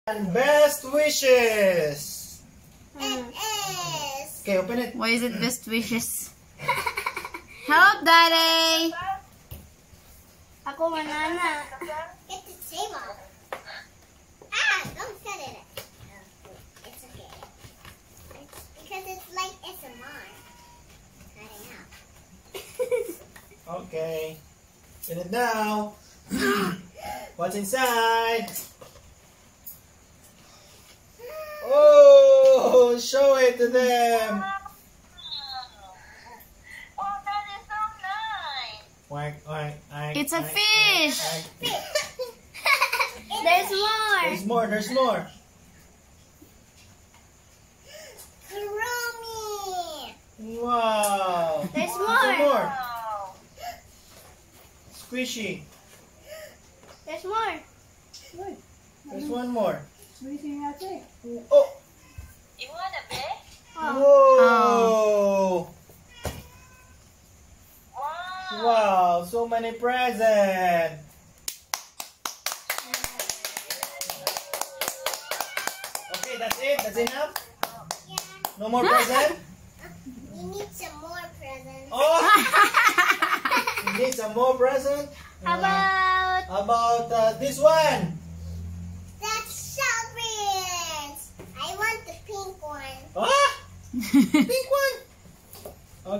And best wishes. Okay, open it. Why is it best wishes? Help, Daddy. Ako manana. Get the table. Don't set it. It's okay. It's because it's like SMR. Cutting out. Okay. Open it now. What's inside? Oh, show it to them. Oh, that is so nice. Oink, oink, oink, It's a oink, fish. oink, oink. There's more. There's more, there's more. Kurumi. Wow. There's Some more. more. Wow. Squishy. There's more. There's one more. Oh. You want a bit? Whoa. Wow. Wow, so many presents. Okay, that's it. That's enough. Yeah. No more present. We need some more presents. Oh, you need some more present. How about How about this one? that's Shelby's? I want the pink one. Ah, pink one.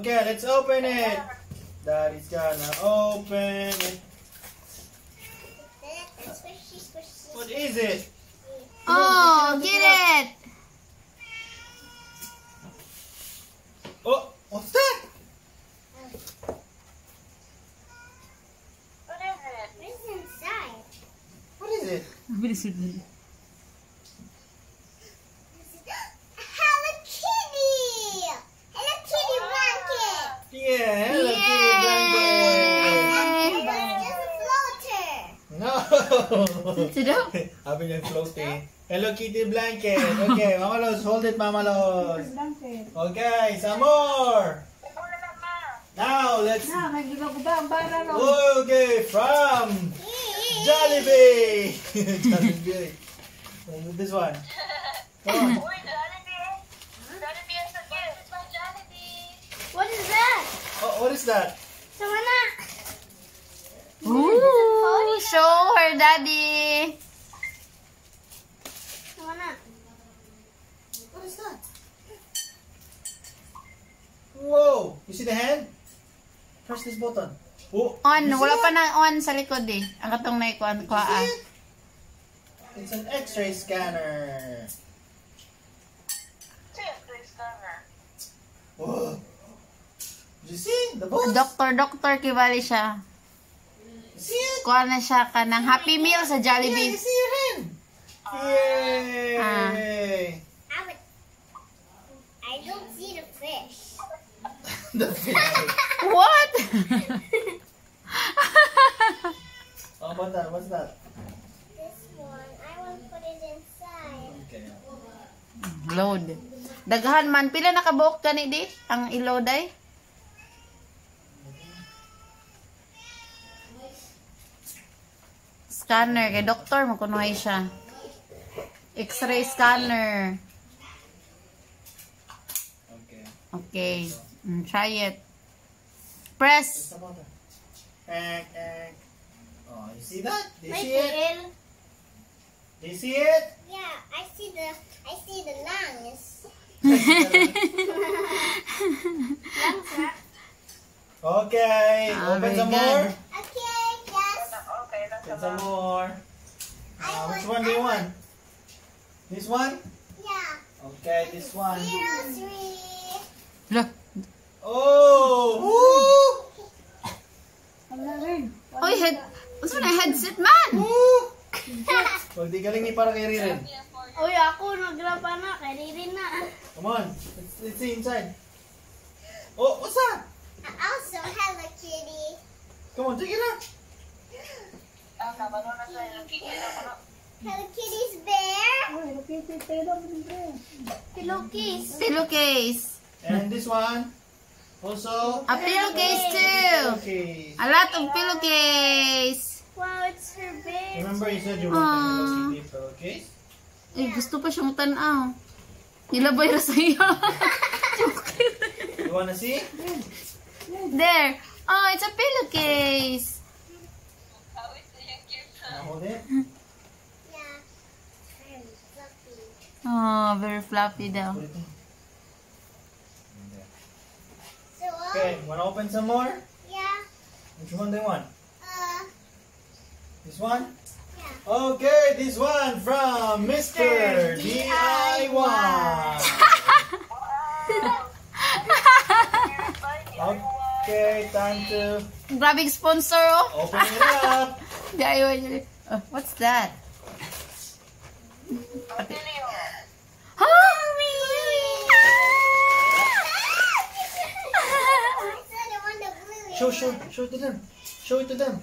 Okay, let's open it. Daddy's gonna open it. That's squishy, squishy. What is it? Oh, get it. Oh, what's that? What is it? What is inside? What is it? Hello Kitty! Hello Kitty blanket! Yeah, Hello Kitty blanket. It's just a floater. No. Tudok. Habi niya floating. Hello Kitty blanket. Okay, Mama Los, hold it, Mama Los. Okay, some more. Now, let's... Okay, from Jollibee. Jollibee. This one. Come on. Uy, Jollibee. Jollibee is so cute. It's my Jollibee. What is that? Oh, what is that? Samana! Ooh, show her, Daddy. Samana! What is that? Whoa! You see the hand? Press this button. Oh, On, you see wala it? pa na on sa likod eh. Ang katong na ikuan ko You see ah. it? It's an X-ray scanner. Please cover. Whoa! Did you see the box? Doktor kibali siya. You see it? Kuha na siya ka ng Happy Meal sa Yeah, Jollibee. you see your hand. Yay! I don't see the fish. The fish. What? Oh, what's that? What's that? This one, I want to put it inside. Okay. Load. Daghan man. Pila nakabuok ka ni di? Ang iload ay? Scanner. Kay doktor, makunuhay siya. X-ray scanner. Okay. Okay. Try it. Press. What's about that? Egg. Oh, you see that? Do you My see it? tail. Do you see it? Yeah, I see the lungs. Lungs, huh? Okay. Ah, Open very some good. more. Okay, yes. Okay, that's Open some enough. more. Which one do you want? This one? Yeah. Okay, this one. 03. Look. Oh! Woo! Oy, what's na headset man? Woo! Huwag di galing ni para kay Ririn. Uy, ako nagrapa na. Kaya rin na. Come on. Let's see inside. Oh, what's that? Also, Hello Kitty. Come on, take it out. Hello Kitty's bear. Pillowcase. Pillowcase. And this one. Also. A pillowcase too. Okay. A lot of pillowcase. Wow, it's her bear. Remember you said you want a Hello Kitty pillowcase? Eh, gusto pa siyang tanaw. Nilabay ra sa'yo. You wanna see? There. Oh, it's a pillowcase. Hold it. Yeah. Very fluffy. Oh, very fluffy daw. Put it in. So, Okay, wanna open some more? yeah. Which one do you want? This one? Yeah. Okay, this one from Mr. DIY. Okay, time to Grabing sponsor, oh. open it up. DIY. What's that? Atilio. Hurry! I said I want the blue. Show it to them. Show it to them.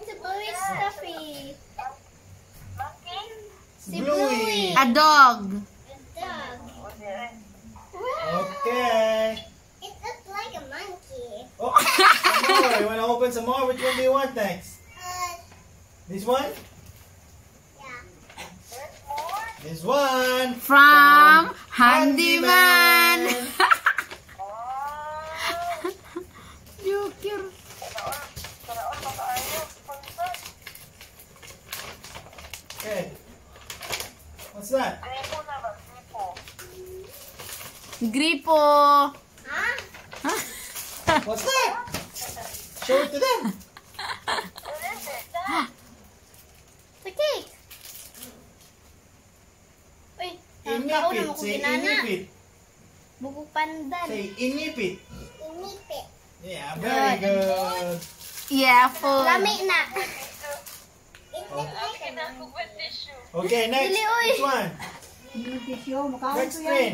The blue is stuffy. Monkey. Bluey. A dog. Dog. Okay. It looks like a monkey. Oh, some more. You wanna open some more? Which one do you want next? This one? Yeah. There's more. This one. From Handyman. Oh. Joker. Karaon pa kaayo. Sponsor. Okay. What's that? Gripo na ba? Gripo. Gripo. Huh? What's that? Show it to them. What is it? The cake. Uy, Inipit. Say inipit. Buko pandan. Say inipit. Inipit. Yeah, very good. Yeah, full. Lami na. Oh. Okay na ako with tissue. Okay, next. Dili, oy. Which one? Next Rin.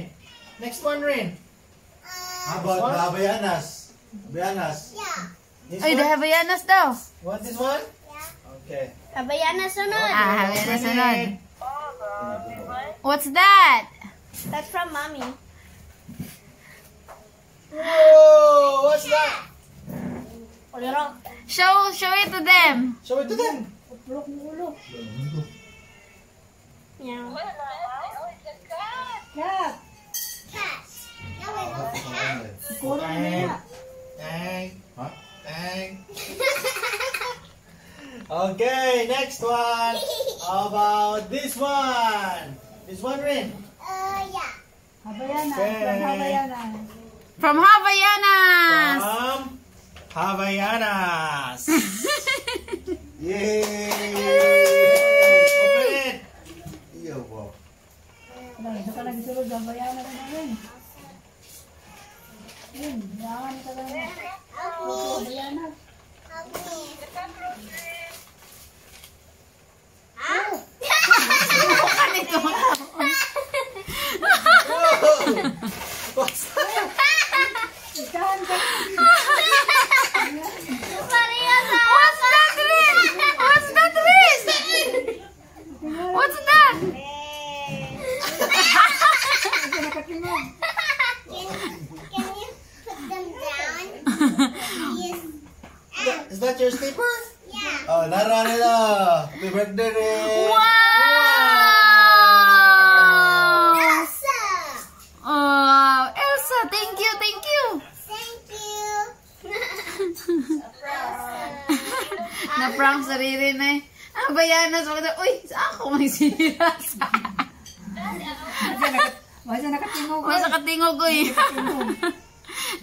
Next one, Rin. How about the Havaianas? Havaianas. Yeah. This Ay, the one? Havaianas daw. Want this one? Yeah. Okay. Abayana sunod. Ah, Havaianas Open sunod. it. Oh, God. What's that? That's from mommy. Whoa! What's that? Ulirok. Show it to them. Show it to them. Yeah. Wala na. Oh, it's a cat. Cat. Now we love the cat. Bang. Bang. Huh? Bang. Okay, next one. How about this one? This one, Rin. Yeah. Okay. From Havaianas. From Havaianas. Yay! Open it. Iya, wow. Help me. Huh? What's that? What's that, Rin? What's that, Rin? What's that? Can you put them down? Yes. Is that your slipper? Yeah. Oh, Nara nila. Happy birthday, Rin. Wow! Elsa. Oh, Elsa, thank you, thank you. Thank you. Na-prank sarili na eh. Havaianas, wag na, uy, sa ako may siras. May sa katingog ko eh.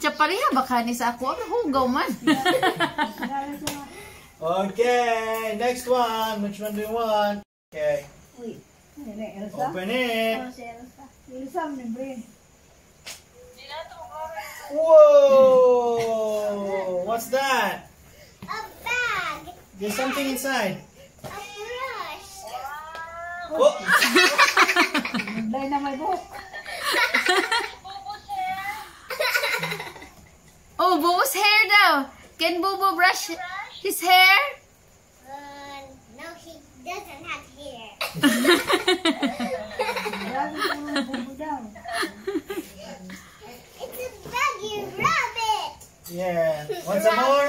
Tsapariha, baka ni sa ako, hugaw man. Okay, next one. Which one do you want? Okay. Open it. Whoa! What's that? A bag. There's something inside. A brush. Oh! Oh, Bubu's hair daw. Can Bubu brush his hair? No, he doesn't have hair. It's a baggy rabbit. Yeah. Want some more?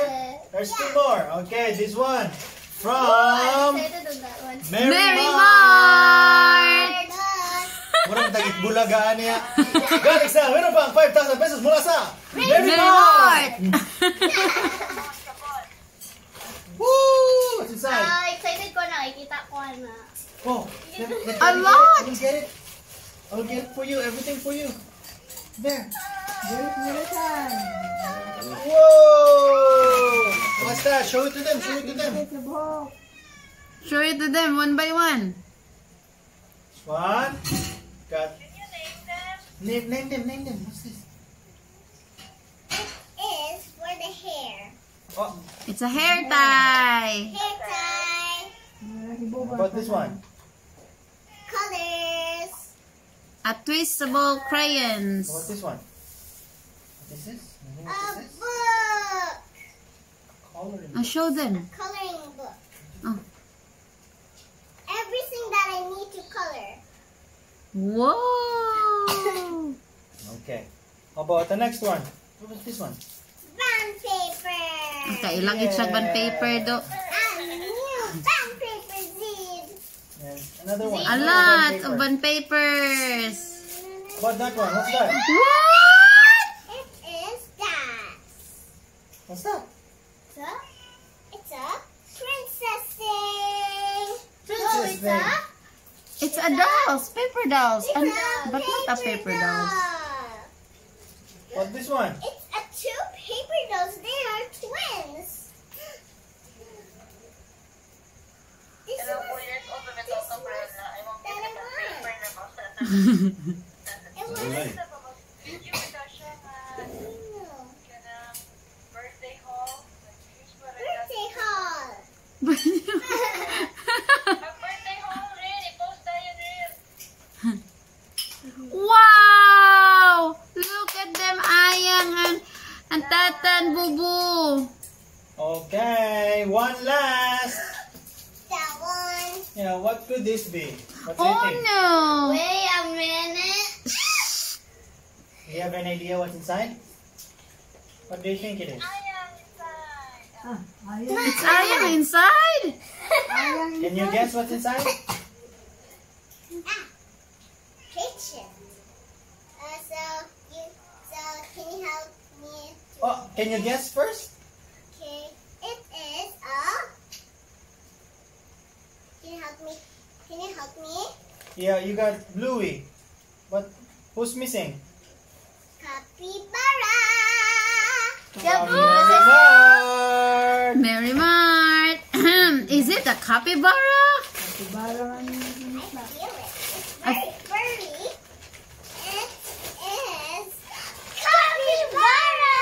There's two more. Okay, this one. From Excited on that one. Mary Mart! Murang tagit bulagaan niya. Galing sa, meron pang 5,000 pesos mula sa Mary Mary Mart! Mart! Woo! What's inside? Excited ko na. Ikita ko na. Oh, A lot! I will get it. I will get it for you. Everything for you. There. Whoa! What's that? Show it to them. Show it to them. Show it to them one by one. One. Got. Can you name them? Name them. Name them. What's this? Is for the hair. Oh, It's a hair tie. Hair tie. how about this one? Colors. A twistable How about crayons. this one? What is this? You know A what this is? book. Coloring. Show them. Coloring book. Oh. Everything that I need to color. Whoa! Okay. How about the next one? What about this one? Bond paper. Kailangit siya band paper do. And new bond paper zip. And another one. A Another lot paper. of band papers. What that one? What's that? What? It is that. What's that? It's a princess thing. Princess it's thing. It's a dolls, paper dolls, It's a but not a paper dolls. doll. What this one? It's a two paper dolls. They are twins. This Hello, was, 4 years old. May toto pa rin na. I won't get that the I paper want. na mo. It was Wala eh. Thank you, Natasha. Kanang birthday haul. Nag-finish pa rin natin. birthday haul. Mag-birthday haul rin. I-post tayo rin. Wow! Look at them, Ayang and Tatan Bubu. Okay, one last. That one. Yeah, what could this be? What do you Oh think? no! Wait a minute. Do you have an idea what's inside? What do you think it is? Ayang inside. It's Ayang inside. Can you guess what's inside? Kitchen. So can you help me? Oh, can you guess first? Okay. It is a. Can you help me? Can you help me? Yeah, you got Bluey. But who's missing? Capybara. Mary Mart. Mary Mart. Is it a capybara? I feel it. It's very furry. It is capybara.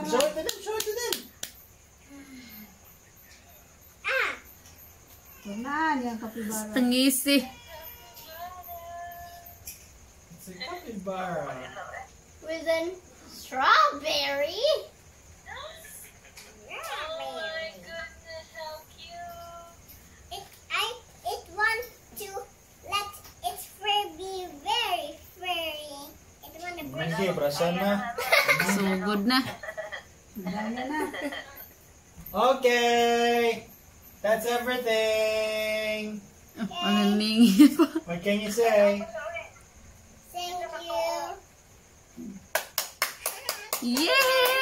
Show it to them, show it to them. Tangisi. It's a capybara. With a strawberry. Oh my goodness, how cute. It wants to let its fur be very furry. It want to bring Okay, brasan na. So good na. Okay. That's everything. Ang ningi pa. What can you say? Thank you. Yay!